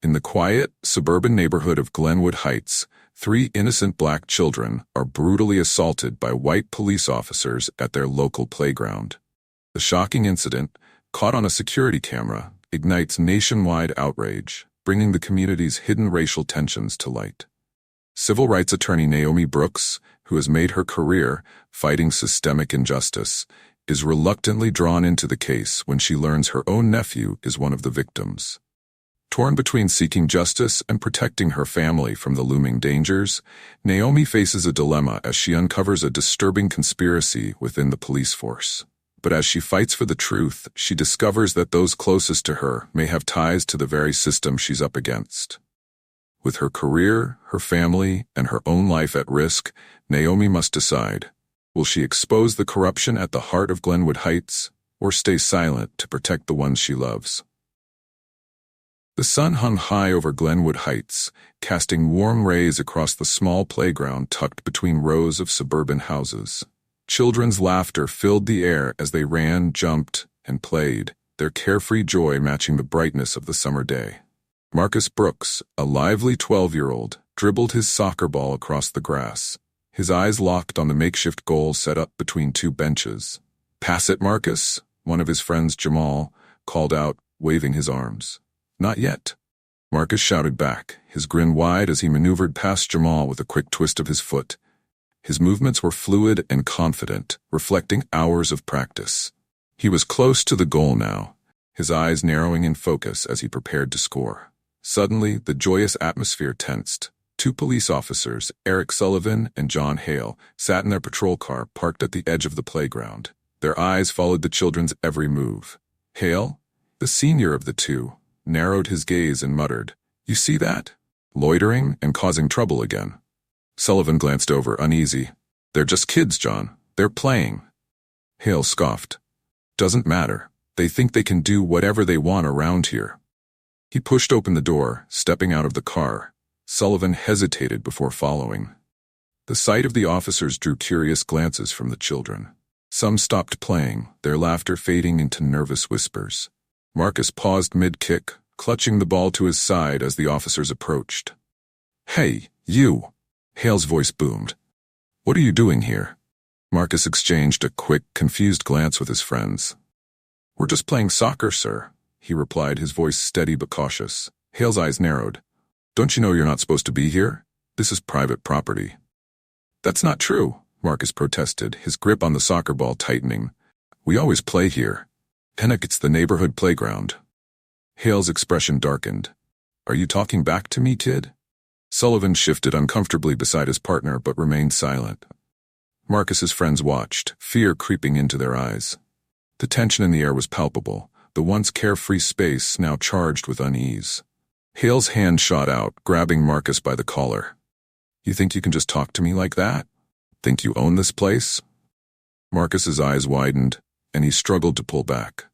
In the quiet, suburban neighborhood of Glenwood Heights, 3 innocent black children are brutally assaulted by white police officers at their local playground. The shocking incident, caught on a security camera, ignites nationwide outrage, bringing the community's hidden racial tensions to light. Civil rights attorney Naomi Brooks, who has made her career fighting systemic injustice, is reluctantly drawn into the case when she learns her own nephew is one of the victims. Torn between seeking justice and protecting her family from the looming dangers, Naomi faces a dilemma as she uncovers a disturbing conspiracy within the police force. But as she fights for the truth, she discovers that those closest to her may have ties to the very system she's up against. With her career, her family, and her own life at risk, Naomi must decide: will she expose the corruption at the heart of Glenwood Heights, or stay silent to protect the ones she loves? The sun hung high over Glenwood Heights, casting warm rays across the small playground tucked between rows of suburban houses. Children's laughter filled the air as they ran, jumped, and played, their carefree joy matching the brightness of the summer day. Marcus Brooks, a lively 12-year-old, dribbled his soccer ball across the grass, his eyes locked on the makeshift goal set up between 2 benches. "Pass it, Marcus," one of his friends, Jamal, called out, waving his arms. "Not yet." Marcus shouted back, his grin wide as he maneuvered past Jamal with a quick twist of his foot. His movements were fluid and confident, reflecting hours of practice. He was close to the goal now, his eyes narrowing in focus as he prepared to score. Suddenly, the joyous atmosphere tensed. 2 police officers, Eric Sullivan and John Hale, sat in their patrol car parked at the edge of the playground. Their eyes followed the children's every move. Hale, the senior of the 2, narrowed his gaze and muttered, "You see that? Loitering and causing trouble again." Sullivan glanced over, uneasy. "They're just kids, John. They're playing." Hale scoffed. "Doesn't matter. They think they can do whatever they want around here." He pushed open the door, stepping out of the car. Sullivan hesitated before following. The sight of the officers drew curious glances from the children. Some stopped playing, their laughter fading into nervous whispers. Marcus paused mid-kick, clutching the ball to his side as the officers approached. "Hey, you!" Hale's voice boomed. "What are you doing here?" Marcus exchanged a quick, confused glance with his friends. "We're just playing soccer, sir," he replied, his voice steady but cautious. Hale's eyes narrowed. "Don't you know you're not supposed to be here? This is private property." "That's not true," Marcus protested, his grip on the soccer ball tightening. "We always play here. It's the neighborhood playground." Hale's expression darkened. "Are you talking back to me, kid?" Sullivan shifted uncomfortably beside his partner but remained silent. Marcus's friends watched, fear creeping into their eyes. The tension in the air was palpable, the once carefree space now charged with unease. Hale's hand shot out, grabbing Marcus by the collar. "You think you can just talk to me like that? Think you own this place?" Marcus's eyes widened, and he struggled to pull back.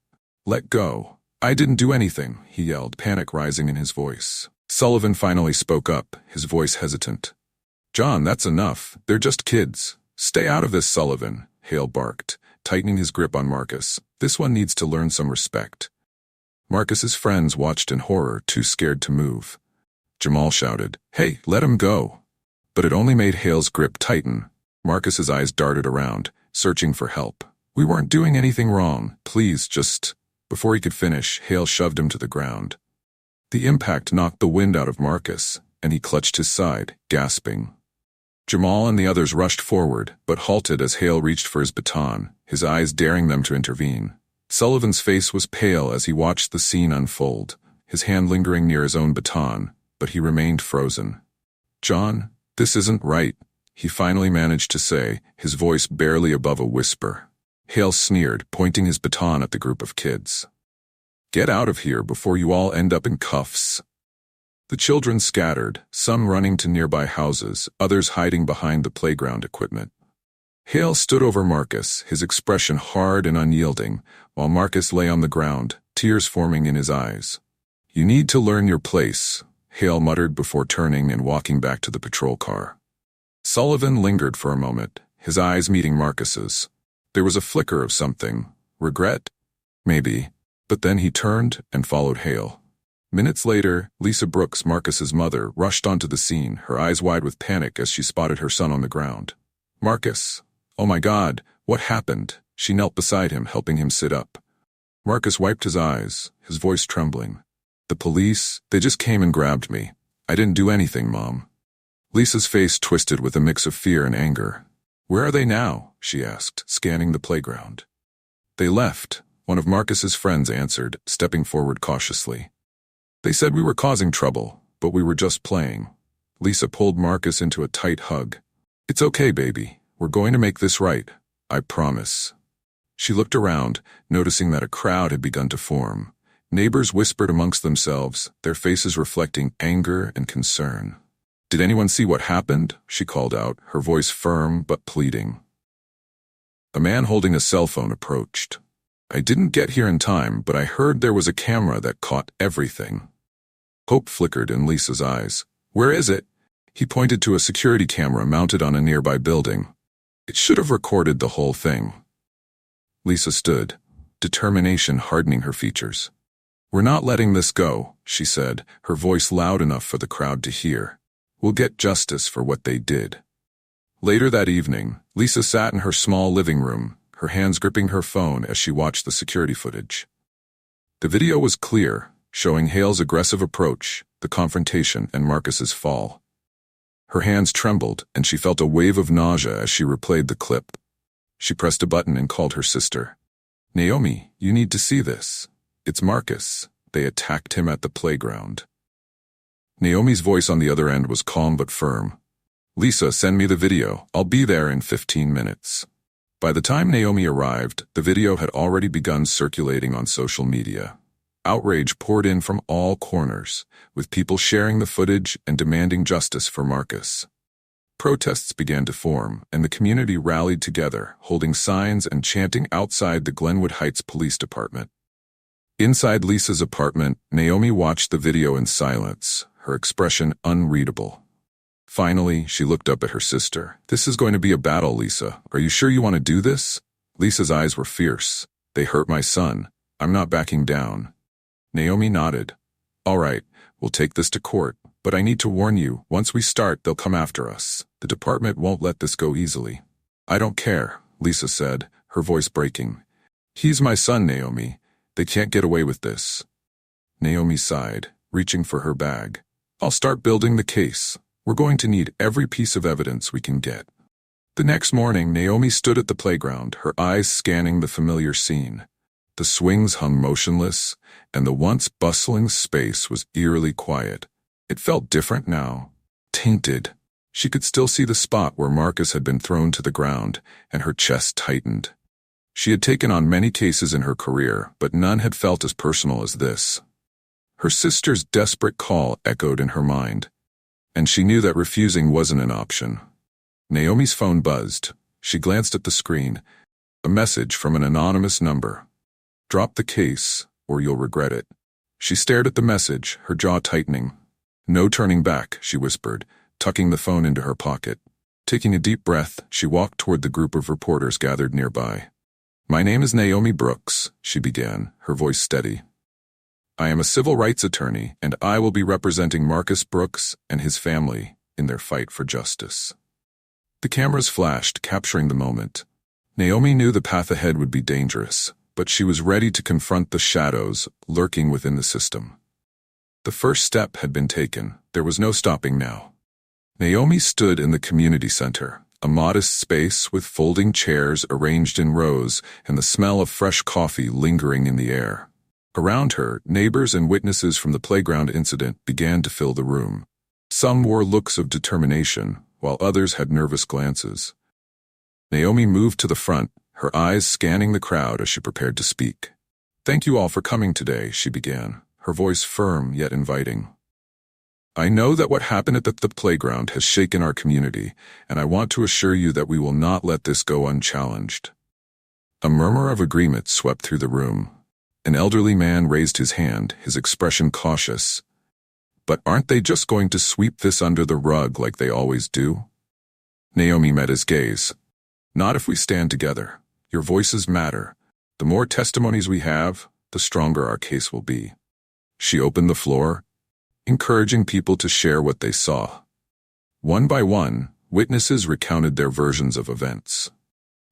"Let go. I didn't do anything," he yelled, panic rising in his voice. Sullivan finally spoke up, his voice hesitant. "John, that's enough. They're just kids. Stay out of this, Sullivan," Hale barked, tightening his grip on Marcus. "This one needs to learn some respect." Marcus's friends watched in horror, too scared to move. Jamal shouted, "Hey, let him go." But it only made Hale's grip tighten. Marcus's eyes darted around, searching for help. "We weren't doing anything wrong. Please, just—" Before he could finish, Hale shoved him to the ground. The impact knocked the wind out of Marcus, and he clutched his side, gasping. Jamal and the others rushed forward, but halted as Hale reached for his baton, his eyes daring them to intervene. Sullivan's face was pale as he watched the scene unfold, his hand lingering near his own baton, but he remained frozen. "John, this isn't right," he finally managed to say, his voice barely above a whisper. Hale sneered, pointing his baton at the group of kids. "Get out of here before you all end up in cuffs." The children scattered, some running to nearby houses, others hiding behind the playground equipment. Hale stood over Marcus, his expression hard and unyielding, while Marcus lay on the ground, tears forming in his eyes. "You need to learn your place," Hale muttered before turning and walking back to the patrol car. Sullivan lingered for a moment, his eyes meeting Marcus's. There was a flicker of something, regret? Maybe. But then he turned and followed Hale. Minutes later, Lisa Brooks, Marcus's mother, rushed onto the scene, her eyes wide with panic as she spotted her son on the ground. "Marcus! Oh my God, what happened?" She knelt beside him, helping him sit up. Marcus wiped his eyes, his voice trembling. "The police, they just came and grabbed me. I didn't do anything, Mom." Lisa's face twisted with a mix of fear and anger. "Where are they now?" she asked, scanning the playground. "They left," one of Marcus's friends answered, stepping forward cautiously. "They said we were causing trouble, but we were just playing." Lisa pulled Marcus into a tight hug. "It's okay, baby. We're going to make this right. I promise." She looked around, noticing that a crowd had begun to form. Neighbors whispered amongst themselves, their faces reflecting anger and concern. "Did anyone see what happened?" she called out, her voice firm but pleading. A man holding a cell phone approached. "I didn't get here in time, but I heard there was a camera that caught everything." Hope flickered in Lisa's eyes. "Where is it?" He pointed to a security camera mounted on a nearby building. "It should have recorded the whole thing." Lisa stood, determination hardening her features. "We're not letting this go," she said, her voice loud enough for the crowd to hear. "We'll get justice for what they did." Later that evening, Lisa sat in her small living room, her hands gripping her phone as she watched the security footage. The video was clear, showing Hale's aggressive approach, the confrontation, and Marcus's fall. Her hands trembled, and she felt a wave of nausea as she replayed the clip. She pressed a button and called her sister. "Naomi, you need to see this. It's Marcus. They attacked him at the playground." Naomi's voice on the other end was calm but firm. "Lisa, send me the video. I'll be there in 15 minutes. By the time Naomi arrived, the video had already begun circulating on social media. Outrage poured in from all corners, with people sharing the footage and demanding justice for Marcus. Protests began to form, and the community rallied together, holding signs and chanting outside the Glenwood Heights Police Department. Inside Lisa's apartment, Naomi watched the video in silence, her expression unreadable. Finally, she looked up at her sister. "This is going to be a battle, Lisa. Are you sure you want to do this?" Lisa's eyes were fierce. "They hurt my son. I'm not backing down." Naomi nodded. "All right, we'll take this to court, but I need to warn you, once we start, they'll come after us. The department won't let this go easily." "I don't care," Lisa said, her voice breaking. "He's my son, Naomi. They can't get away with this." Naomi sighed, reaching for her bag. "I'll start building the case. We're going to need every piece of evidence we can get." The next morning, Naomi stood at the playground, her eyes scanning the familiar scene. The swings hung motionless, and the once bustling space was eerily quiet. It felt different now, tainted. She could still see the spot where Marcus had been thrown to the ground, and her chest tightened. She had taken on many cases in her career, but none had felt as personal as this. Her sister's desperate call echoed in her mind, and she knew that refusing wasn't an option. Naomi's phone buzzed. She glanced at the screen. A message from an anonymous number. "Drop the case, or you'll regret it." She stared at the message, her jaw tightening. "No turning back," she whispered, tucking the phone into her pocket. Taking a deep breath, she walked toward the group of reporters gathered nearby. "My name is Naomi Brooks," she began, her voice steady. "I am a civil rights attorney, and I will be representing Marcus Brooks and his family in their fight for justice." The cameras flashed, capturing the moment. Naomi knew the path ahead would be dangerous, but she was ready to confront the shadows lurking within the system. The first step had been taken. There was no stopping now. Naomi stood in the community center, a modest space with folding chairs arranged in rows and the smell of fresh coffee lingering in the air. Around her, neighbors and witnesses from the playground incident began to fill the room. Some wore looks of determination, while others had nervous glances. Naomi moved to the front, her eyes scanning the crowd as she prepared to speak. "Thank you all for coming today," she began, her voice firm yet inviting. "I know that what happened at the playground has shaken our community, and I want to assure you that we will not let this go unchallenged." A murmur of agreement swept through the room. An elderly man raised his hand, his expression cautious. "But aren't they just going to sweep this under the rug like they always do?" Naomi met his gaze. "Not if we stand together. Your voices matter. The more testimonies we have, the stronger our case will be." She opened the floor, encouraging people to share what they saw. One by one, witnesses recounted their versions of events.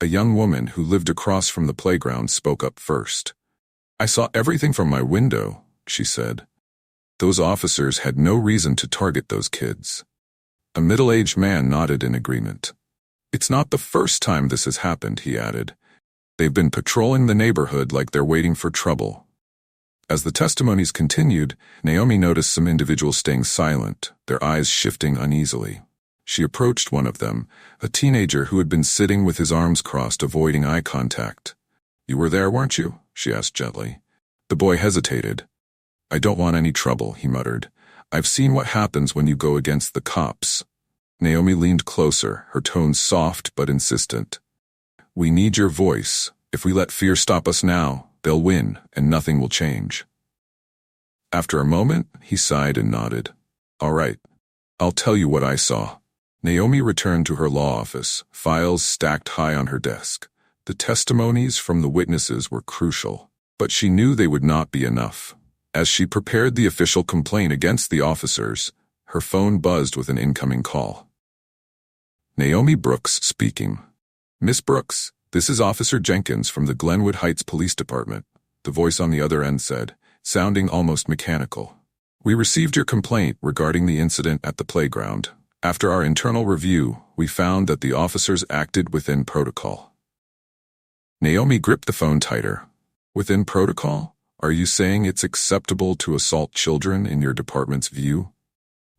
A young woman who lived across from the playground spoke up first. "I saw everything from my window," she said. "Those officers had no reason to target those kids." A middle-aged man nodded in agreement. "It's not the first time this has happened," he added. "They've been patrolling the neighborhood like they're waiting for trouble." As the testimonies continued, Naomi noticed some individuals staying silent, their eyes shifting uneasily. She approached one of them, a teenager who had been sitting with his arms crossed, avoiding eye contact. "You were there, weren't you?" she asked gently. The boy hesitated. "I don't want any trouble," he muttered. "I've seen what happens when you go against the cops." Naomi leaned closer, her tone soft but insistent. "We need your voice. If we let fear stop us now, they'll win, and nothing will change." After a moment, he sighed and nodded. "All right. I'll tell you what I saw." Naomi returned to her law office, files stacked high on her desk. The testimonies from the witnesses were crucial, but she knew they would not be enough. As she prepared the official complaint against the officers, her phone buzzed with an incoming call. Naomi Brooks speaking. "Miss Brooks, this is Officer Jenkins from the Glenwood Heights Police Department," the voice on the other end said, sounding almost mechanical. "We received your complaint regarding the incident at the playground. After our internal review, we found that the officers acted within protocol." Naomi gripped the phone tighter. "Within protocol? Are you saying it's acceptable to assault children in your department's view?"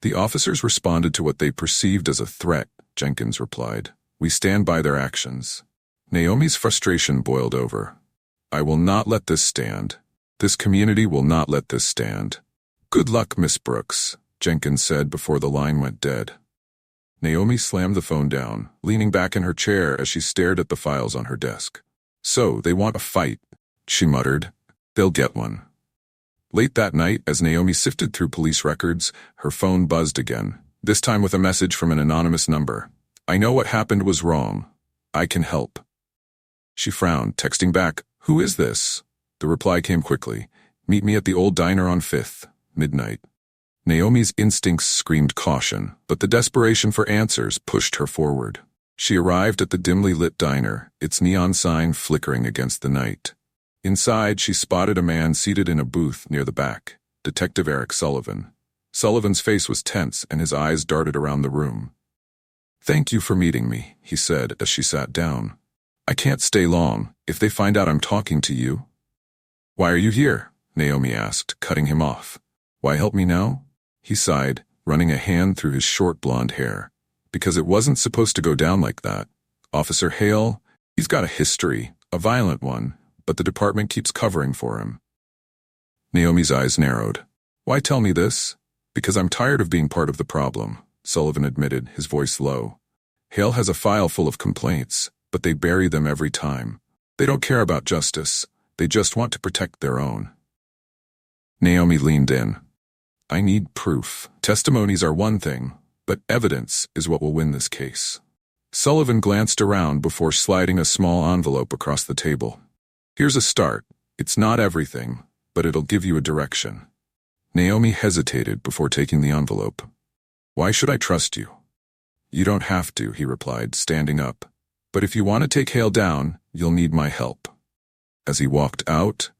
"The officers responded to what they perceived as a threat," Jenkins replied. "We stand by their actions." Naomi's frustration boiled over. "I will not let this stand. This community will not let this stand." "Good luck, Miss Brooks," Jenkins said before the line went dead. Naomi slammed the phone down, leaning back in her chair as she stared at the files on her desk. "So, they want a fight," she muttered. "They'll get one." Late that night, as Naomi sifted through police records, her phone buzzed again, this time with a message from an anonymous number. "I know what happened was wrong. I can help." She frowned, texting back, "Who is this?" The reply came quickly. "Meet me at the old diner on 5th, midnight." Naomi's instincts screamed caution, but the desperation for answers pushed her forward. She arrived at the dimly lit diner, its neon sign flickering against the night. Inside, she spotted a man seated in a booth near the back, Detective Eric Sullivan. Sullivan's face was tense and his eyes darted around the room. "Thank you for meeting me," he said as she sat down. "I can't stay long, if they find out I'm talking to you." "Why are you here?" Naomi asked, cutting him off. "Why help me now?" He sighed, running a hand through his short blonde hair. "Because it wasn't supposed to go down like that. Officer Hale, he's got a history, a violent one, but the department keeps covering for him." Naomi's eyes narrowed. "Why tell me this?" "Because I'm tired of being part of the problem," Sullivan admitted, his voice low. "Hale has a file full of complaints, but they bury them every time. They don't care about justice. They just want to protect their own." Naomi leaned in. "I need proof. Testimonies are one thing, but evidence is what will win this case." Sullivan glanced around before sliding a small envelope across the table. "Here's a start. It's not everything, but it'll give you a direction." Naomi hesitated before taking the envelope. "Why should I trust you?" "You don't have to," he replied, standing up. "But if you want to take Hale down, you'll need my help." As he walked out,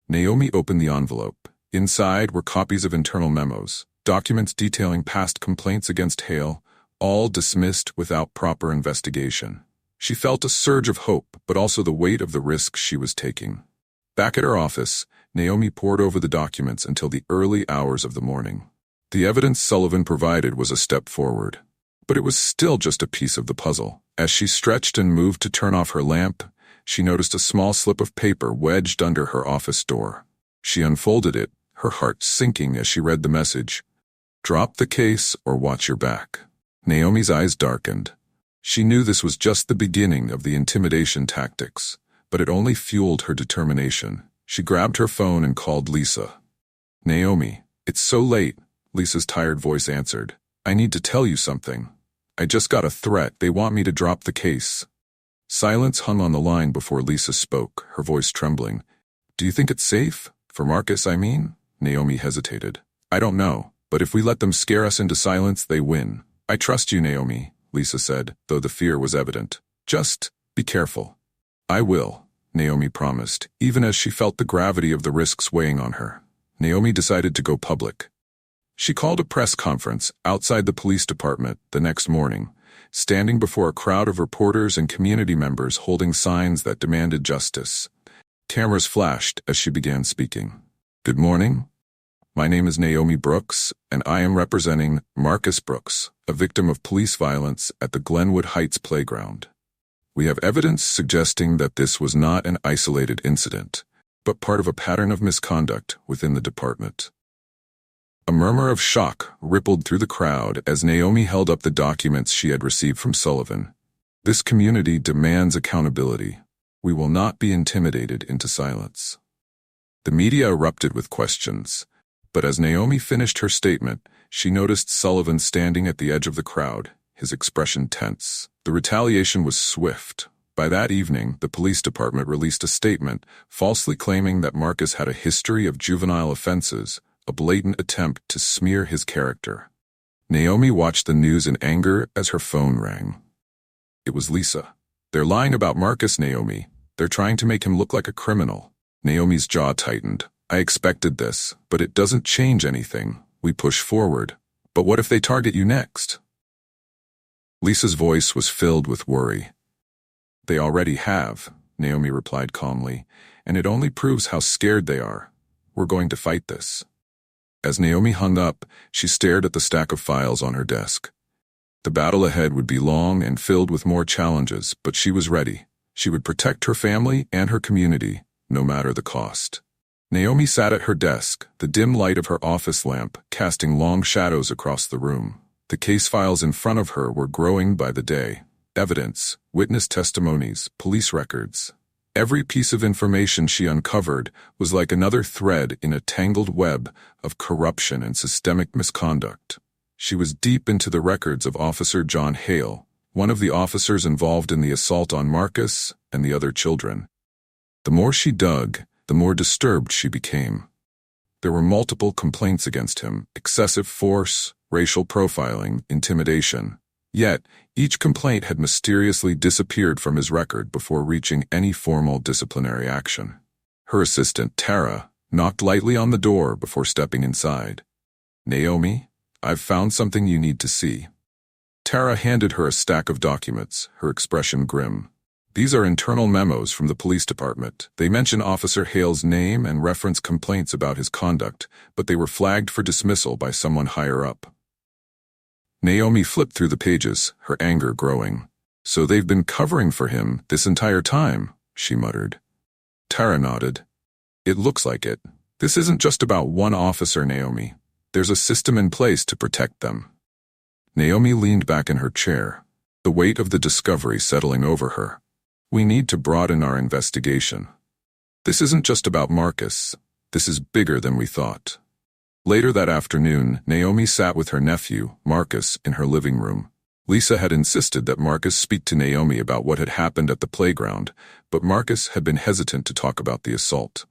Naomi opened the envelope. Inside were copies of internal memos, documents detailing past complaints against Hale, all dismissed without proper investigation. She felt a surge of hope, but also the weight of the risks she was taking. Back at her office, Naomi pored over the documents until the early hours of the morning. The evidence Sullivan provided was a step forward, but it was still just a piece of the puzzle. As she stretched and moved to turn off her lamp, she noticed a small slip of paper wedged under her office door. She unfolded it, her heart sinking as she read the message. "Drop the case or watch your back." Naomi's eyes darkened. She knew this was just the beginning of the intimidation tactics, but it only fueled her determination. She grabbed her phone and called Lisa. "Naomi, it's so late," Lisa's tired voice answered. "I need to tell you something. I just got a threat. They want me to drop the case." Silence hung on the line before Lisa spoke, her voice trembling. "Do you think it's safe? For Marcus, I mean?" Naomi hesitated. I don't know, but if we let them scare us into silence, they win. I trust you, Naomi, Lisa said, though the fear was evident. Just be careful. I will, Naomi promised, even as she felt the gravity of the risks weighing on her. Naomi decided to go public. She called a press conference outside the police department the next morning, standing before a crowd of reporters and community members holding signs that demanded justice. Cameras flashed as she began speaking. Good morning. My name is Naomi Brooks, and I am representing Marcus Brooks, a victim of police violence at the Glenwood Heights playground. We have evidence suggesting that this was not an isolated incident, but part of a pattern of misconduct within the department. A murmur of shock rippled through the crowd as Naomi held up the documents she had received from Sullivan. This community demands accountability. We will not be intimidated into silence. The media erupted with questions, but as Naomi finished her statement, she noticed Sullivan standing at the edge of the crowd, his expression tense. The retaliation was swift. By that evening, the police department released a statement, falsely claiming that Marcus had a history of juvenile offenses, a blatant attempt to smear his character. Naomi watched the news in anger as her phone rang. It was Lisa. They're lying about Marcus, Naomi. They're trying to make him look like a criminal. Naomi's jaw tightened. I expected this, but it doesn't change anything. We push forward. But what if they target you next? Lisa's voice was filled with worry. They already have, Naomi replied calmly, and it only proves how scared they are. We're going to fight this. As Naomi hung up, she stared at the stack of files on her desk. The battle ahead would be long and filled with more challenges, but she was ready. She would protect her family and her community, no matter the cost. Naomi sat at her desk, the dim light of her office lamp casting long shadows across the room. The case files in front of her were growing by the day. Evidence, witness testimonies, police records. Every piece of information she uncovered was like another thread in a tangled web of corruption and systemic misconduct. She was deep into the records of Officer John Hale, one of the officers involved in the assault on Marcus and the other children. The more she dug, the more disturbed she became. There were multiple complaints against him: excessive force, racial profiling, intimidation. Yet, each complaint had mysteriously disappeared from his record before reaching any formal disciplinary action. Her assistant, Tara, knocked lightly on the door before stepping inside. Naomi, I've found something you need to see. Tara handed her a stack of documents, her expression grim. These are internal memos from the police department. They mention Officer Hale's name and reference complaints about his conduct, but they were flagged for dismissal by someone higher up. Naomi flipped through the pages, her anger growing. So they've been covering for him this entire time, she muttered. Tara nodded. It looks like it. This isn't just about one officer, Naomi. There's a system in place to protect them. Naomi leaned back in her chair, the weight of the discovery settling over her. We need to broaden our investigation. This isn't just about Marcus. This is bigger than we thought. Later that afternoon, Naomi sat with her nephew, Marcus, in her living room. Lisa had insisted that Marcus speak to Naomi about what had happened at the playground, but Marcus had been hesitant to talk about the assault.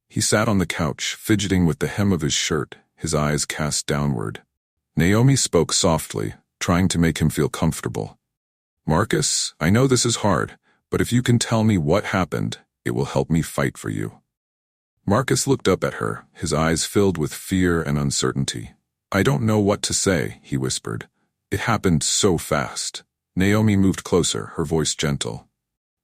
He sat on the couch, fidgeting with the hem of his shirt, his eyes cast downward. Naomi spoke softly, trying to make him feel comfortable. Marcus, I know this is hard, but if you can tell me what happened, it will help me fight for you. Marcus looked up at her, his eyes filled with fear and uncertainty. I don't know what to say, he whispered. It happened so fast. Naomi moved closer, her voice gentle.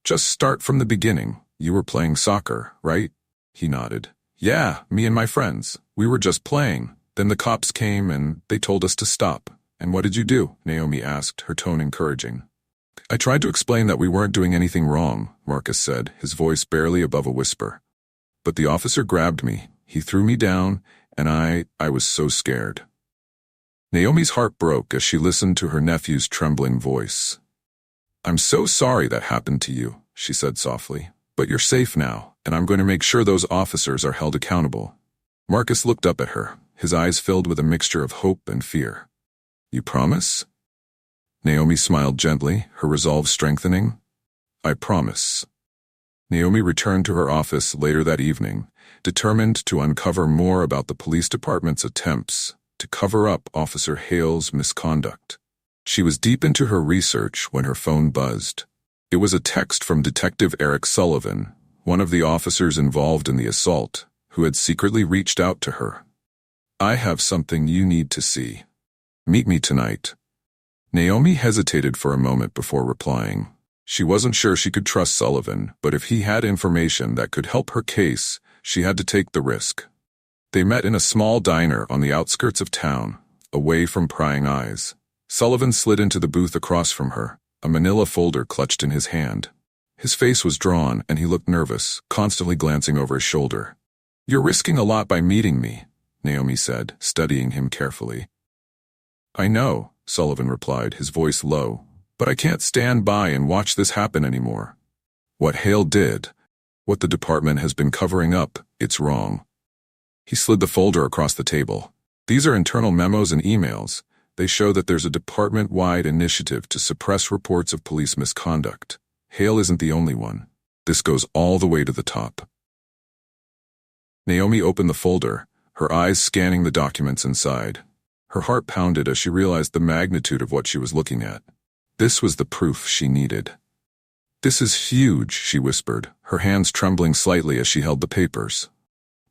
Just start from the beginning. You were playing soccer, right? He nodded. Yeah, me and my friends. We were just playing. Then the cops came and they told us to stop. And what did you do? Naomi asked, her tone encouraging. I tried to explain that we weren't doing anything wrong, Marcus said, his voice barely above a whisper. But the officer grabbed me. He threw me down, and I was so scared. Naomi's heart broke as she listened to her nephew's trembling voice. I'm so sorry that happened to you, she said softly. But you're safe now, and I'm going to make sure those officers are held accountable. Marcus looked up at her, his eyes filled with a mixture of hope and fear. You promise? Naomi smiled gently, her resolve strengthening. I promise. Naomi returned to her office later that evening, determined to uncover more about the police department's attempts to cover up Officer Hale's misconduct. She was deep into her research when her phone buzzed. It was a text from Detective Eric Sullivan, one of the officers involved in the assault, who had secretly reached out to her. "I have something you need to see. Meet me tonight." Naomi hesitated for a moment before replying. She wasn't sure she could trust Sullivan, but if he had information that could help her case, she had to take the risk. They met in a small diner on the outskirts of town, away from prying eyes. Sullivan slid into the booth across from her, a manila folder clutched in his hand. His face was drawn and he looked nervous, constantly glancing over his shoulder. "You're risking a lot by meeting me," Naomi said, studying him carefully. "I know," Sullivan replied, his voice low, "but I can't stand by and watch this happen anymore. What Hale did, what the department has been covering up, it's wrong." He slid the folder across the table. "These are internal memos and emails. They show that there's a department-wide initiative to suppress reports of police misconduct. Hale isn't the only one. This goes all the way to the top." Naomi opened the folder, her eyes scanning the documents inside. Her heart pounded as she realized the magnitude of what she was looking at. This was the proof she needed. "This is huge," she whispered, her hands trembling slightly as she held the papers.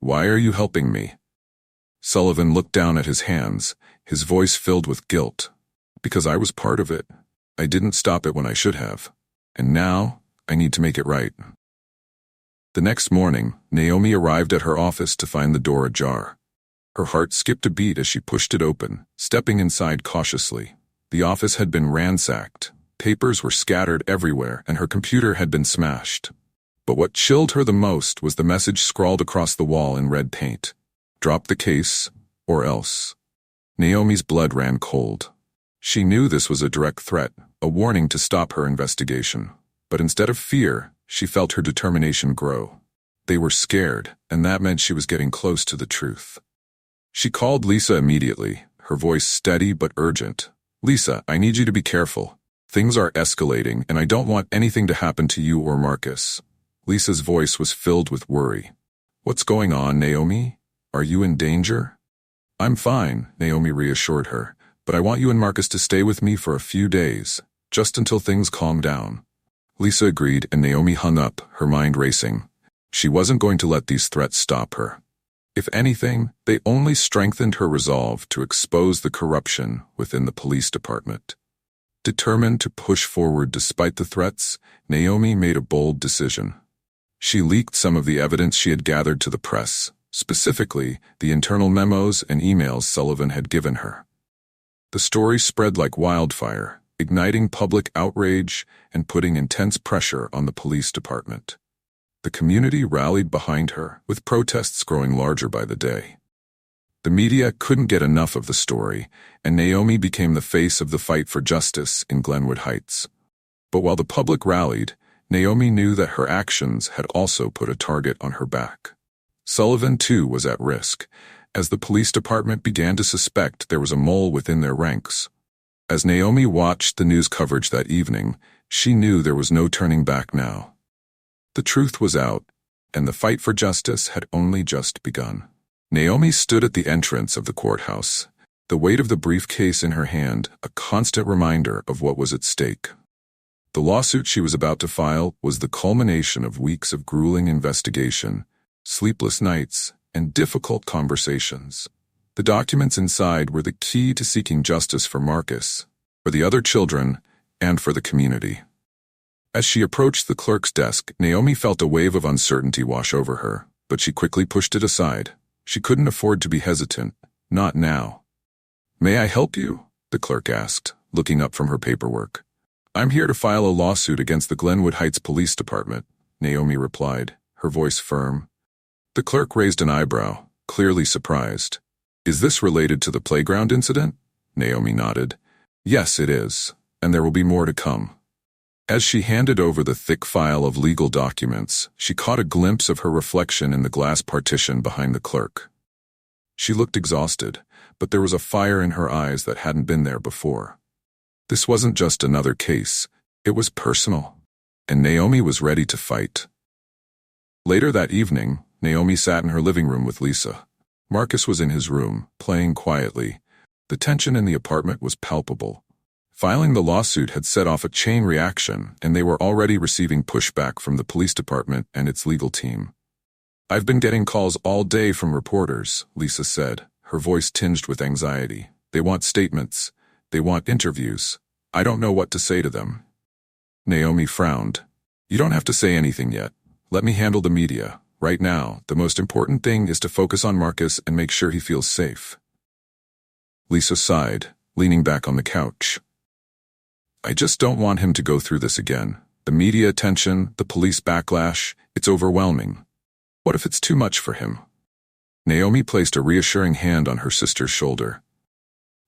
"Why are you helping me?" Sullivan looked down at his hands, his voice filled with guilt. "Because I was part of it. I didn't stop it when I should have. And now, I need to make it right." The next morning, Naomi arrived at her office to find the door ajar. Her heart skipped a beat as she pushed it open, stepping inside cautiously. The office had been ransacked, papers were scattered everywhere, and her computer had been smashed. But what chilled her the most was the message scrawled across the wall in red paint. "Drop the case, or else." Naomi's blood ran cold. She knew this was a direct threat, a warning to stop her investigation. But instead of fear, she felt her determination grow. They were scared, and that meant she was getting close to the truth. She called Lisa immediately, her voice steady but urgent. "Lisa, I need you to be careful. Things are escalating, and I don't want anything to happen to you or Marcus." Lisa's voice was filled with worry. "What's going on, Naomi? Are you in danger?" "I'm fine," Naomi reassured her, "but I want you and Marcus to stay with me for a few days, just until things calm down." Lisa agreed, and Naomi hung up, her mind racing. She wasn't going to let these threats stop her. If anything, they only strengthened her resolve to expose the corruption within the police department. Determined to push forward despite the threats, Naomi made a bold decision. She leaked some of the evidence she had gathered to the press, specifically the internal memos and emails Sullivan had given her. The story spread like wildfire, igniting public outrage and putting intense pressure on the police department. The community rallied behind her, with protests growing larger by the day. The media couldn't get enough of the story, and Naomi became the face of the fight for justice in Glenwood Heights. But while the public rallied, Naomi knew that her actions had also put a target on her back. Sullivan, too, was at risk, as the police department began to suspect there was a mole within their ranks. As Naomi watched the news coverage that evening, she knew there was no turning back now. The truth was out, and the fight for justice had only just begun. Naomi stood at the entrance of the courthouse, the weight of the briefcase in her hand, a constant reminder of what was at stake. The lawsuit she was about to file was the culmination of weeks of grueling investigation, sleepless nights, and difficult conversations. The documents inside were the key to seeking justice for Marcus, for the other children, and for the community. As she approached the clerk's desk, Naomi felt a wave of uncertainty wash over her, but she quickly pushed it aside. She couldn't afford to be hesitant, not now. "May I help you?" the clerk asked, looking up from her paperwork. "I'm here to file a lawsuit against the Glenwood Heights Police Department," Naomi replied, her voice firm. The clerk raised an eyebrow, clearly surprised. "Is this related to the playground incident?" Naomi nodded. "Yes, it is, and there will be more to come." As she handed over the thick file of legal documents, she caught a glimpse of her reflection in the glass partition behind the clerk. She looked exhausted, but there was a fire in her eyes that hadn't been there before. This wasn't just another case, it was personal, and Naomi was ready to fight. Later that evening, Naomi sat in her living room with Lisa. Marcus was in his room, playing quietly. The tension in the apartment was palpable. Filing the lawsuit had set off a chain reaction, and they were already receiving pushback from the police department and its legal team. "I've been getting calls all day from reporters," Lisa said, her voice tinged with anxiety. "They want statements. They want interviews. I don't know what to say to them." Naomi frowned. "You don't have to say anything yet. Let me handle the media. Right now, the most important thing is to focus on Marcus and make sure he feels safe." Lisa sighed, leaning back on the couch. "I just don't want him to go through this again. The media attention, the police backlash, it's overwhelming. What if it's too much for him?" Naomi placed a reassuring hand on her sister's shoulder.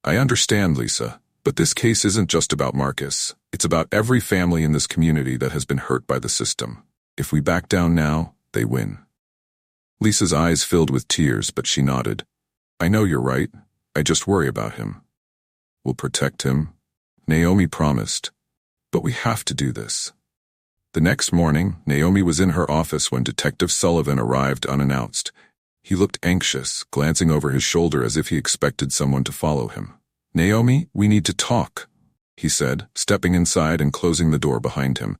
"I understand, Lisa, but this case isn't just about Marcus. It's about every family in this community that has been hurt by the system. If we back down now, they win." Lisa's eyes filled with tears, but she nodded. "I know you're right. I just worry about him." "We'll protect him," Naomi promised. "But we have to do this." The next morning, Naomi was in her office when Detective Sullivan arrived unannounced. He looked anxious, glancing over his shoulder as if he expected someone to follow him. "Naomi, we need to talk," he said, stepping inside and closing the door behind him.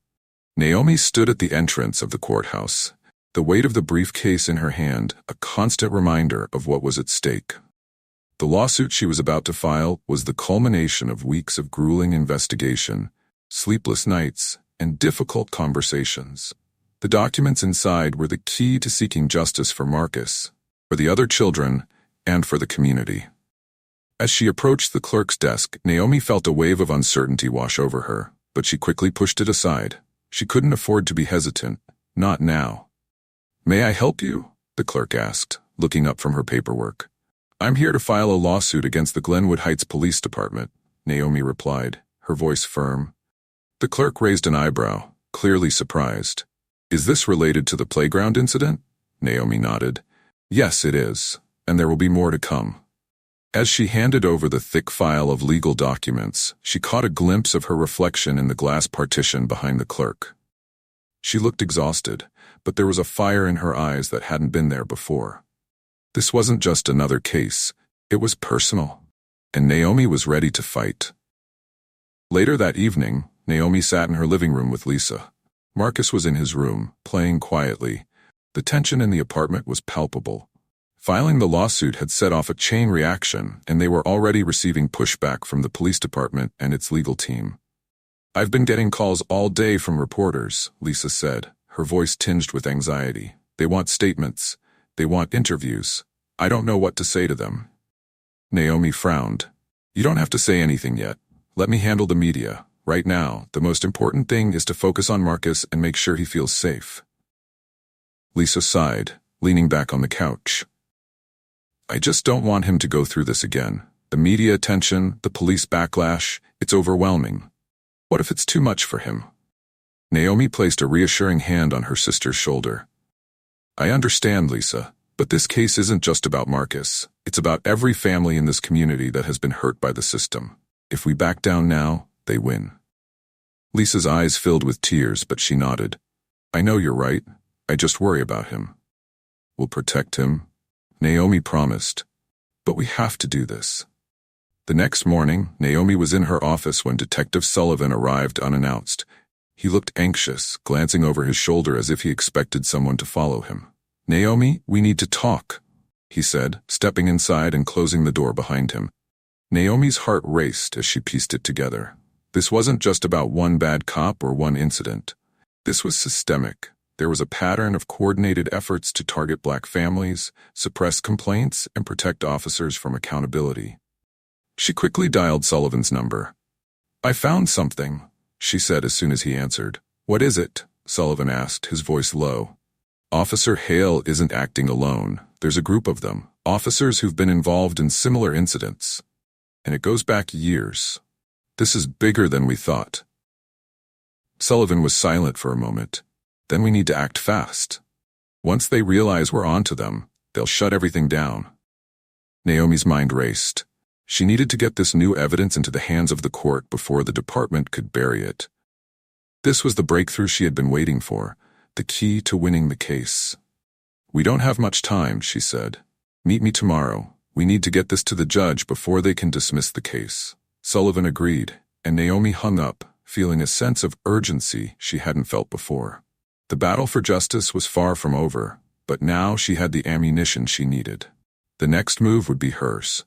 Naomi stood at the entrance of the courthouse, the weight of the briefcase in her hand, a constant reminder of what was at stake. The lawsuit she was about to file was the culmination of weeks of grueling investigation, sleepless nights, and difficult conversations. The documents inside were the key to seeking justice for Marcus, for the other children, and for the community. As she approached the clerk's desk, Naomi felt a wave of uncertainty wash over her, but she quickly pushed it aside. She couldn't afford to be hesitant, not now. "May I help you?" the clerk asked, looking up from her paperwork. "I'm here to file a lawsuit against the Glenwood Heights Police Department," Naomi replied, her voice firm. The clerk raised an eyebrow, clearly surprised. "Is this related to the playground incident?" Naomi nodded. "Yes, it is, and there will be more to come." As she handed over the thick file of legal documents, she caught a glimpse of her reflection in the glass partition behind the clerk. She looked exhausted, but there was a fire in her eyes that hadn't been there before. This wasn't just another case, it was personal, and Naomi was ready to fight. Later that evening, Naomi sat in her living room with Lisa. Marcus was in his room, playing quietly. The tension in the apartment was palpable. Filing the lawsuit had set off a chain reaction, and they were already receiving pushback from the police department and its legal team. "I've been getting calls all day from reporters," Lisa said, her voice tinged with anxiety. "They want statements. They want interviews. I don't know what to say to them." Naomi frowned. "You don't have to say anything yet. Let me handle the media. Right now, the most important thing is to focus on Marcus and make sure he feels safe." Lisa sighed, leaning back on the couch. "I just don't want him to go through this again. The media attention, the police backlash, it's overwhelming. What if it's too much for him?" Naomi placed a reassuring hand on her sister's shoulder. "I understand, Lisa, but this case isn't just about Marcus. It's about every family in this community that has been hurt by the system. If we back down now, they win." Lisa's eyes filled with tears, but she nodded. "I know you're right. I just worry about him." "We'll protect him," Naomi promised. "But we have to do this." The next morning, Naomi was in her office when Detective Sullivan arrived unannounced. He looked anxious, glancing over his shoulder as if he expected someone to follow him. "Naomi, we need to talk," he said, stepping inside and closing the door behind him. Naomi's heart raced as she pieced it together. This wasn't just about one bad cop or one incident. This was systemic. There was a pattern of coordinated efforts to target black families, suppress complaints, and protect officers from accountability. She quickly dialed Sullivan's number. "I found something," she said as soon as he answered. "What is it?" Sullivan asked, his voice low. "Officer Hale isn't acting alone. There's a group of them, officers who've been involved in similar incidents. And it goes back years. This is bigger than we thought." Sullivan was silent for a moment. "Then we need to act fast. Once they realize we're onto them, they'll shut everything down." Naomi's mind raced. She needed to get this new evidence into the hands of the court before the department could bury it. This was the breakthrough she had been waiting for, the key to winning the case. "We don't have much time," she said. "Meet me tomorrow. We need to get this to the judge before they can dismiss the case." Sullivan agreed, and Naomi hung up, feeling a sense of urgency she hadn't felt before. The battle for justice was far from over, but now she had the ammunition she needed. The next move would be hers.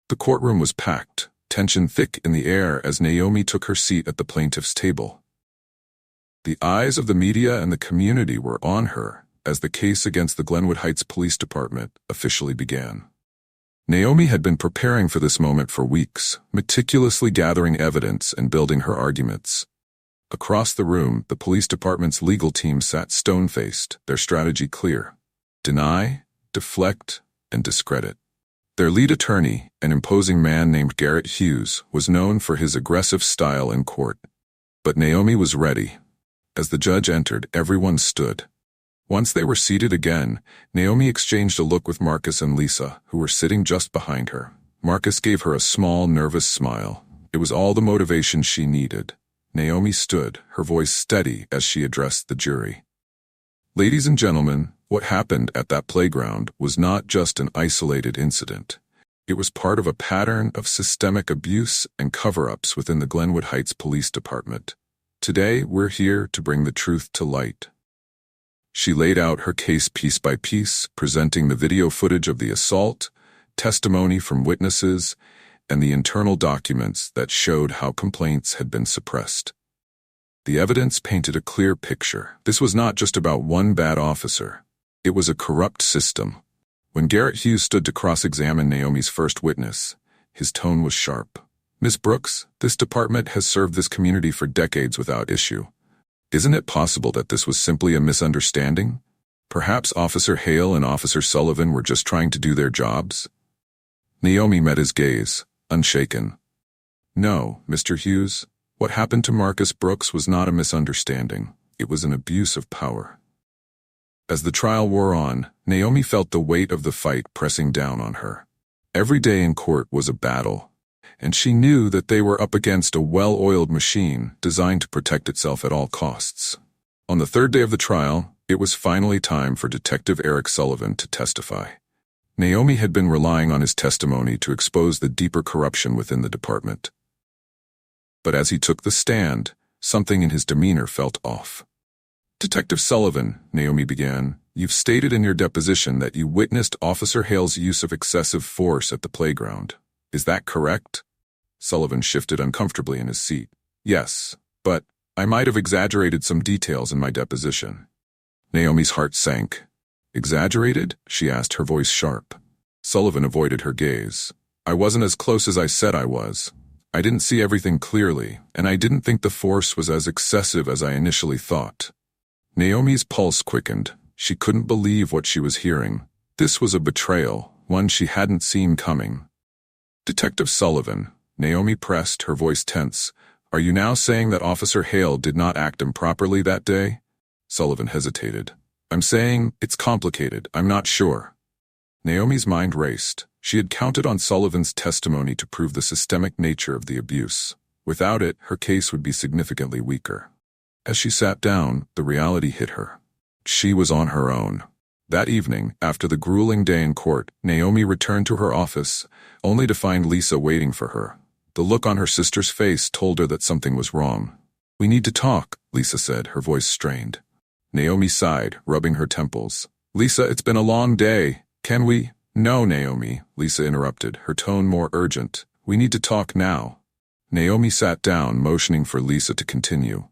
The courtroom was packed, tension thick in the air as Naomi took her seat at the plaintiff's table. The eyes of the media and the community were on her as the case against the Glenwood Heights Police Department officially began. Naomi had been preparing for this moment for weeks, meticulously gathering evidence and building her arguments. Across the room, the police department's legal team sat stone-faced, their strategy clear: deny, deflect, and discredit. Their lead attorney, an imposing man named Garrett Hughes, was known for his aggressive style in court. But Naomi was ready. As the judge entered, everyone stood. Once they were seated again, Naomi exchanged a look with Marcus and Lisa, who were sitting just behind her. Marcus gave her a small, nervous smile. It was all the motivation she needed. Naomi stood, her voice steady as she addressed the jury. "Ladies and gentlemen, what happened at that playground was not just an isolated incident. It was part of a pattern of systemic abuse and cover-ups within the Glenwood Heights Police Department. Today, we're here to bring the truth to light." She laid out her case piece by piece, presenting the video footage of the assault, testimony from witnesses, and the internal documents that showed how complaints had been suppressed. The evidence painted a clear picture. This was not just about one bad officer. It was a corrupt system. When Garrett Hughes stood to cross-examine Naomi's first witness, his tone was sharp. "Miss Brooks, this department has served this community for decades without issue. Isn't it possible that this was simply a misunderstanding? Perhaps Officer Hale and Officer Sullivan were just trying to do their jobs?" Naomi met his gaze, unshaken. "No, Mr. Hughes. What happened to Marcus Brooks was not a misunderstanding. It was an abuse of power." As the trial wore on, Naomi felt the weight of the fight pressing down on her. Every day in court was a battle, and she knew that they were up against a well-oiled machine designed to protect itself at all costs. On the third day of the trial, it was finally time for Detective Eric Sullivan to testify. Naomi had been relying on his testimony to expose the deeper corruption within the department. But as he took the stand, something in his demeanor felt off. "Detective Sullivan," Naomi began, "you've stated in your deposition that you witnessed Officer Hale's use of excessive force at the playground. Is that correct?" Sullivan shifted uncomfortably in his seat. "Yes, but I might have exaggerated some details in my deposition." Naomi's heart sank. "Exaggerated?" she asked, her voice sharp. Sullivan avoided her gaze. "I wasn't as close as I said I was. I didn't see everything clearly, and I didn't think the force was as excessive as I initially thought." Naomi's pulse quickened. She couldn't believe what she was hearing. This was a betrayal, one she hadn't seen coming. "Detective Sullivan," Naomi pressed, her voice tense, "are you now saying that Officer Hale did not act improperly that day?" Sullivan hesitated. "I'm saying it's complicated. I'm not sure." Naomi's mind raced. She had counted on Sullivan's testimony to prove the systemic nature of the abuse. Without it, her case would be significantly weaker. As she sat down, the reality hit her. She was on her own. That evening, after the grueling day in court, Naomi returned to her office, only to find Lisa waiting for her. The look on her sister's face told her that something was wrong. "We need to talk," Lisa said, her voice strained. Naomi sighed, rubbing her temples. "Lisa, it's been a long day. Can we—" "No, Naomi," Lisa interrupted, her tone more urgent. "We need to talk now." Naomi sat down, motioning for Lisa to continue.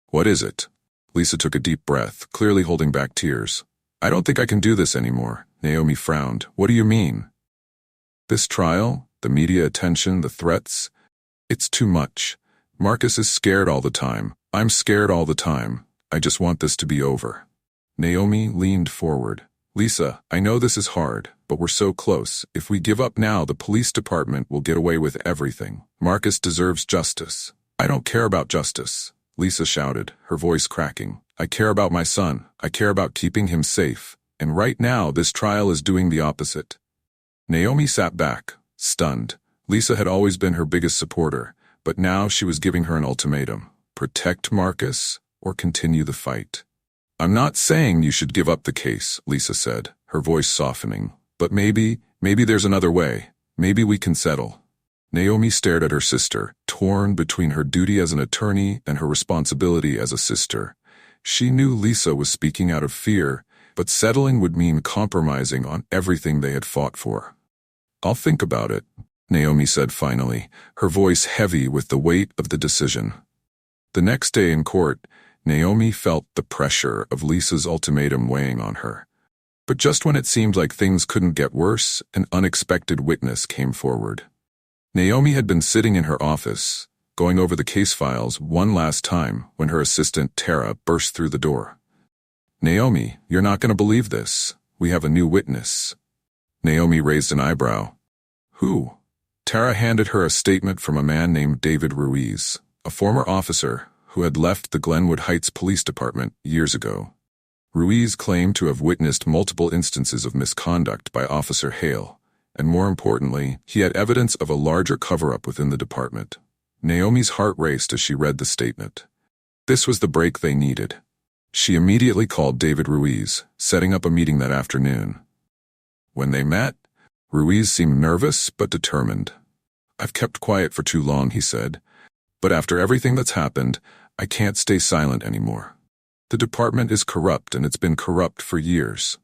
"What is it?" Lisa took a deep breath, clearly holding back tears. "I don't think I can do this anymore." Naomi frowned. "What do you mean?" "This trial, the media attention, the threats. It's too much. Marcus is scared all the time. I'm scared all the time. I just want this to be over." Naomi leaned forward. "Lisa, I know this is hard, but we're so close. If we give up now, the police department will get away with everything. Marcus deserves justice." "I don't care about justice," Lisa shouted, her voice cracking. "I care about my son. I care about keeping him safe. And right now, this trial is doing the opposite." Naomi sat back, stunned. Lisa had always been her biggest supporter, but now she was giving her an ultimatum: protect Marcus or continue the fight. I'm not saying you should give up the case, Lisa said, her voice softening. But maybe there's another way. Maybe we can settle. Naomi stared at her sister, torn between her duty as an attorney and her responsibility as a sister. She knew Lisa was speaking out of fear, but settling would mean compromising on everything they had fought for. I'll think about it, Naomi said finally, her voice heavy with the weight of the decision. The next day in court, Naomi felt the pressure of Lisa's ultimatum weighing on her. But just when it seemed like things couldn't get worse, an unexpected witness came forward. Naomi had been sitting in her office, going over the case files one last time when her assistant, Tara, burst through the door. Naomi, you're not going to believe this. We have a new witness. Naomi raised an eyebrow. Who? Tara handed her a statement from a man named David Ruiz, a former officer who had left the Glenwood Heights Police Department years ago. Ruiz claimed to have witnessed multiple instances of misconduct by Officer Hale, and more importantly, he had evidence of a larger cover-up within the department. Naomi's heart raced as she read the statement. This was the break they needed. She immediately called David Ruiz, setting up a meeting that afternoon. When they met, Ruiz seemed nervous but determined. I've kept quiet for too long, he said, but after everything that's happened, I can't stay silent anymore. The department is corrupt, and it's been corrupt for years.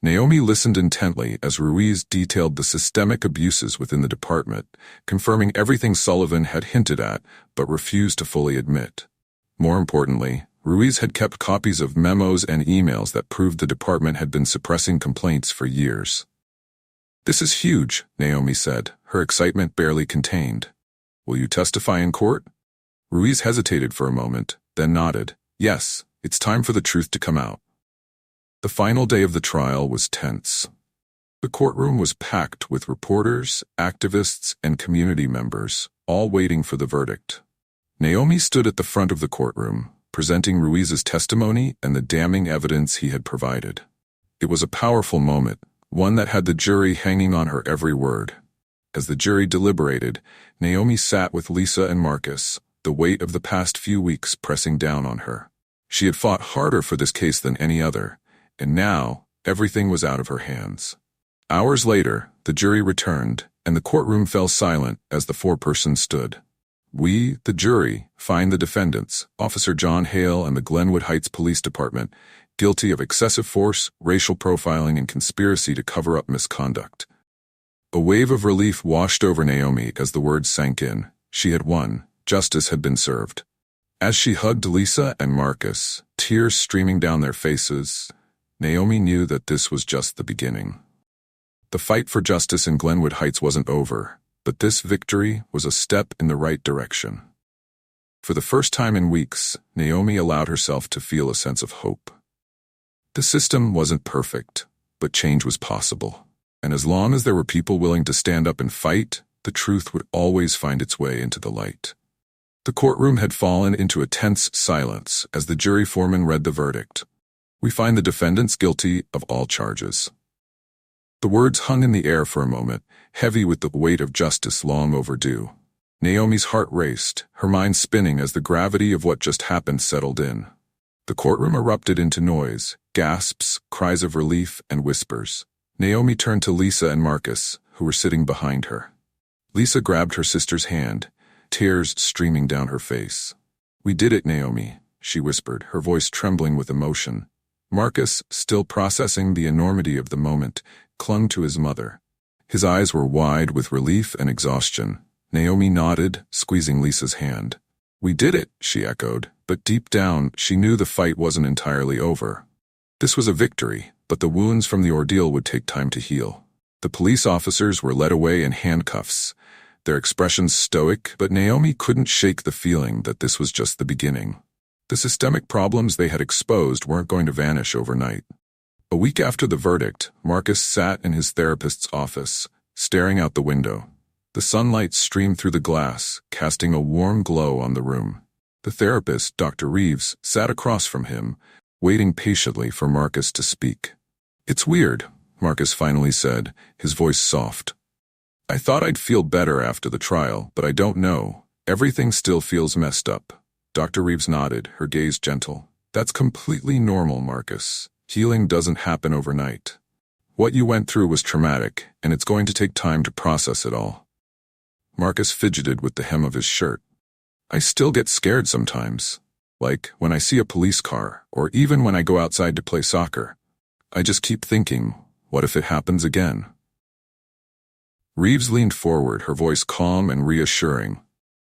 Naomi listened intently as Ruiz detailed the systemic abuses within the department, confirming everything Sullivan had hinted at but refused to fully admit. More importantly, Ruiz had kept copies of memos and emails that proved the department had been suppressing complaints for years. This is huge, Naomi said, her excitement barely contained. Will you testify in court? Ruiz hesitated for a moment, then nodded. Yes, it's time for the truth to come out. The final day of the trial was tense. The courtroom was packed with reporters, activists, and community members, all waiting for the verdict. Naomi stood at the front of the courtroom, presenting Ruiz's testimony and the damning evidence he had provided. It was a powerful moment, one that had the jury hanging on her every word. As the jury deliberated, Naomi sat with Lisa and Marcus, the weight of the past few weeks pressing down on her. She had fought harder for this case than any other, and now everything was out of her hands. Hours later, the jury returned, and the courtroom fell silent as the four-person stood. We, the jury, find the defendants, Officer John Hale and the Glenwood Heights Police Department, guilty of excessive force, racial profiling, and conspiracy to cover up misconduct. A wave of relief washed over Naomi as the words sank in. She had won. Justice had been served. As she hugged Lisa and Marcus, tears streaming down their faces, Naomi knew that this was just the beginning. The fight for justice in Glenwood Heights wasn't over, but this victory was a step in the right direction. For the first time in weeks, Naomi allowed herself to feel a sense of hope. The system wasn't perfect, but change was possible. And as long as there were people willing to stand up and fight, the truth would always find its way into the light. The courtroom had fallen into a tense silence as the jury foreman read the verdict. We find the defendants guilty of all charges. The words hung in the air for a moment, heavy with the weight of justice long overdue. Naomi's heart raced, her mind spinning as the gravity of what just happened settled in. The courtroom erupted into noise, gasps, cries of relief, and whispers. Naomi turned to Lisa and Marcus, who were sitting behind her. Lisa grabbed her sister's hand, tears streaming down her face. We did it, Naomi, she whispered, her voice trembling with emotion. Marcus, still processing the enormity of the moment, clung to his mother. His eyes were wide with relief and exhaustion. Naomi nodded, squeezing Lisa's hand. We did it, she echoed, but deep down she knew the fight wasn't entirely over. This was a victory, but the wounds from the ordeal would take time to heal. The police officers were led away in handcuffs, their expressions stoic, but Naomi couldn't shake the feeling that this was just the beginning. The systemic problems they had exposed weren't going to vanish overnight. A week after the verdict, Marcus sat in his therapist's office, staring out the window. The sunlight streamed through the glass, casting a warm glow on the room. The therapist, Dr. Reeves, sat across from him, waiting patiently for Marcus to speak. It's weird, Marcus finally said, his voice soft. I thought I'd feel better after the trial, but I don't know. Everything still feels messed up. Dr. Reeves nodded, her gaze gentle. That's completely normal, Marcus. Healing doesn't happen overnight. What you went through was traumatic, and it's going to take time to process it all. Marcus fidgeted with the hem of his shirt. I still get scared sometimes. Like when I see a police car, or even when I go outside to play soccer. I just keep thinking, what if it happens again? Reeves leaned forward, her voice calm and reassuring.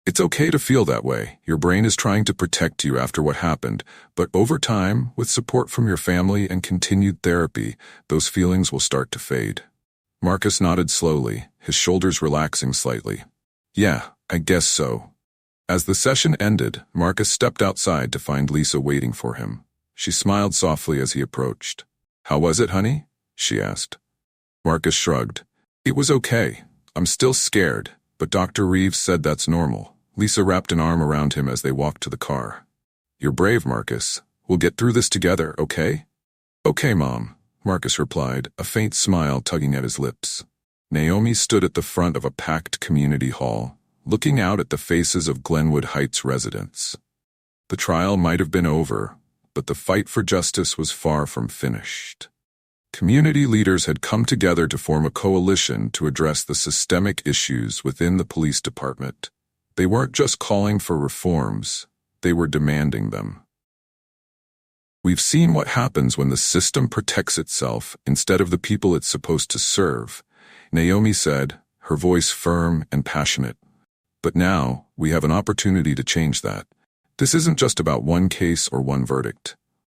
It's okay to feel that way. Your brain is trying to protect you after what happened, but over time, with support from your family and continued therapy, those feelings will start to fade. Marcus nodded slowly, his shoulders relaxing slightly. Yeah, I guess so. As the session ended, Marcus stepped outside to find Lisa waiting for him. She smiled softly as he approached. How was it, honey? She asked. Marcus shrugged. It was okay. I'm still scared, but Dr. Reeves said that's normal. Lisa wrapped an arm around him as they walked to the car. You're brave, Marcus. We'll get through this together, okay? Okay, Mom, Marcus replied, a faint smile tugging at his lips. Naomi stood at the front of a packed community hall, looking out at the faces of Glenwood Heights residents. The trial might have been over, but the fight for justice was far from finished. Community leaders had come together to form a coalition to address the systemic issues within the police department. They weren't just calling for reforms, they were demanding them. We've seen what happens when the system protects itself instead of the people it's supposed to serve, Naomi said, her voice firm and passionate. But now, we have an opportunity to change that. This isn't just about one case or one verdict.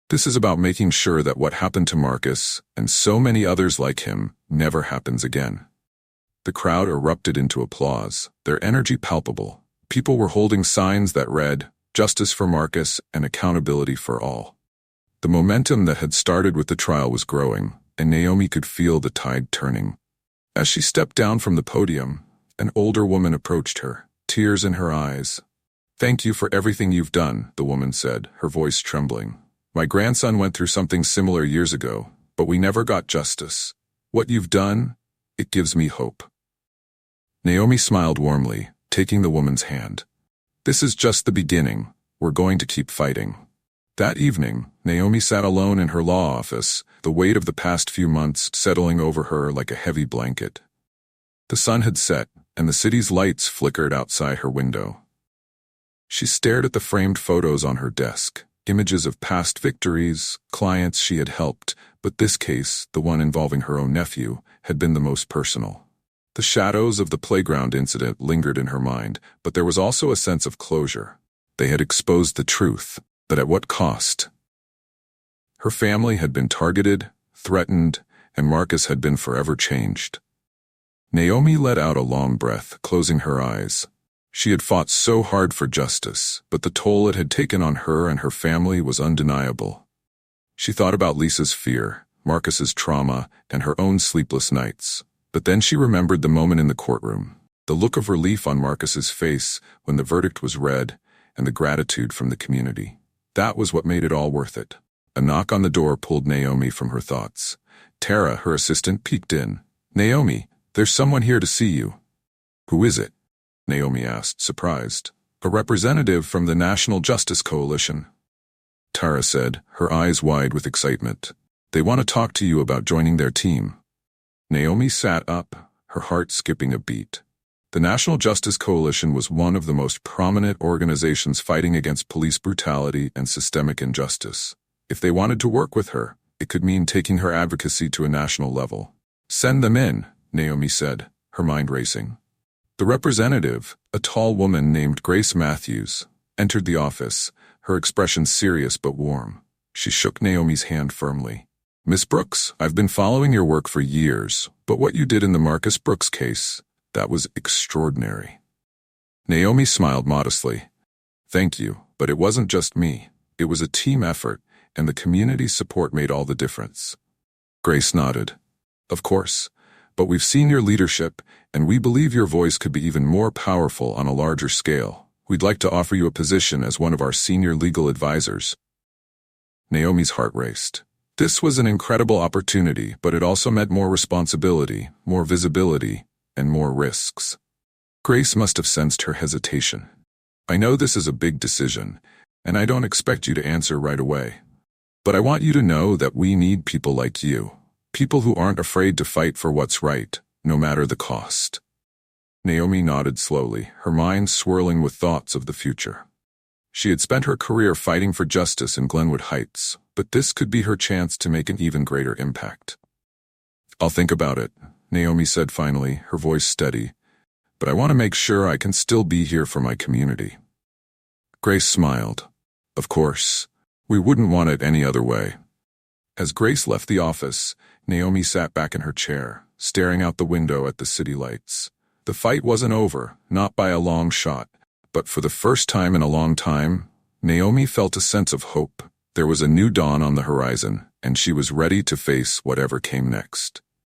This is about making sure that what happened to Marcus, and so many others like him, never happens again. The crowd erupted into applause, their energy palpable. People were holding signs that read, "Justice for Marcus and accountability for all." The momentum that had started with the trial was growing, and Naomi could feel the tide turning. As she stepped down from the podium, an older woman approached her, tears in her eyes. "Thank you for everything you've done," the woman said, her voice trembling. "My grandson went through something similar years ago, but we never got justice. What you've done, it gives me hope." Naomi smiled warmly, taking the woman's hand. "This is just the beginning. We're going to keep fighting." That evening, Naomi sat alone in her law office, the weight of the past few months settling over her like a heavy blanket. The sun had set, and the city's lights flickered outside her window. She stared at the framed photos on her desk, images of past victories, clients she had helped, but this case, the one involving her own nephew, had been the most personal. The shadows of the playground incident lingered in her mind, but there was also a sense of closure. They had exposed the truth, but at what cost? Her family had been targeted, threatened, and Marcus had been forever changed. Naomi let out a long breath, closing her eyes. She had fought so hard for justice, but the toll it had taken on her and her family was undeniable. She thought about Lisa's fear, Marcus's trauma, and her own sleepless nights. But then she remembered the moment in the courtroom, the look of relief on Marcus's face when the verdict was read, and the gratitude from the community. That was what made it all worth it. A knock on the door pulled Naomi from her thoughts. Tara, her assistant, peeked in. "Naomi, there's someone here to see you." "Who is it?" Naomi asked, surprised. "A representative from the National Justice Coalition," Tara said, her eyes wide with excitement. "They want to talk to you about joining their team." Naomi sat up, her heart skipping a beat. The National Justice Coalition was one of the most prominent organizations fighting against police brutality and systemic injustice. If they wanted to work with her, it could mean taking her advocacy to a national level. "Send them in," Naomi said, her mind racing. The representative, a tall woman named Grace Matthews, entered the office, her expression serious but warm. She shook Naomi's hand firmly. "Miss Brooks, I've been following your work for years, but what you did in the Marcus Brooks case, that was extraordinary." Naomi smiled modestly. "Thank you, but it wasn't just me. It was a team effort, and the community's support made all the difference." Grace nodded. "Of course, but we've seen your leadership, and we believe your voice could be even more powerful on a larger scale. We'd like to offer you a position as one of our senior legal advisors." Naomi's heart raced. This was an incredible opportunity, but it also meant more responsibility, more visibility, and more risks. Grace must have sensed her hesitation. "I know this is a big decision, And I don't expect you to answer right away. But I want you to know that we need people like you. People who aren't afraid to fight for what's right, no matter the cost. Naomi nodded slowly, her mind swirling with thoughts of the future. She had spent her career fighting for justice in Glenwood Heights, but this could be her chance to make an even greater impact. I'll think about it, Naomi said finally, her voice steady. But I want to make sure I can still be here for my community. Grace smiled. Of course. We wouldn't want it any other way. As Grace left the office, Naomi sat back in her chair, staring out the window at the city lights. The fight wasn't over, not by a long shot, but for the first time in a long time, Naomi felt a sense of hope. There was a new dawn on the horizon, and she was ready to face whatever came next.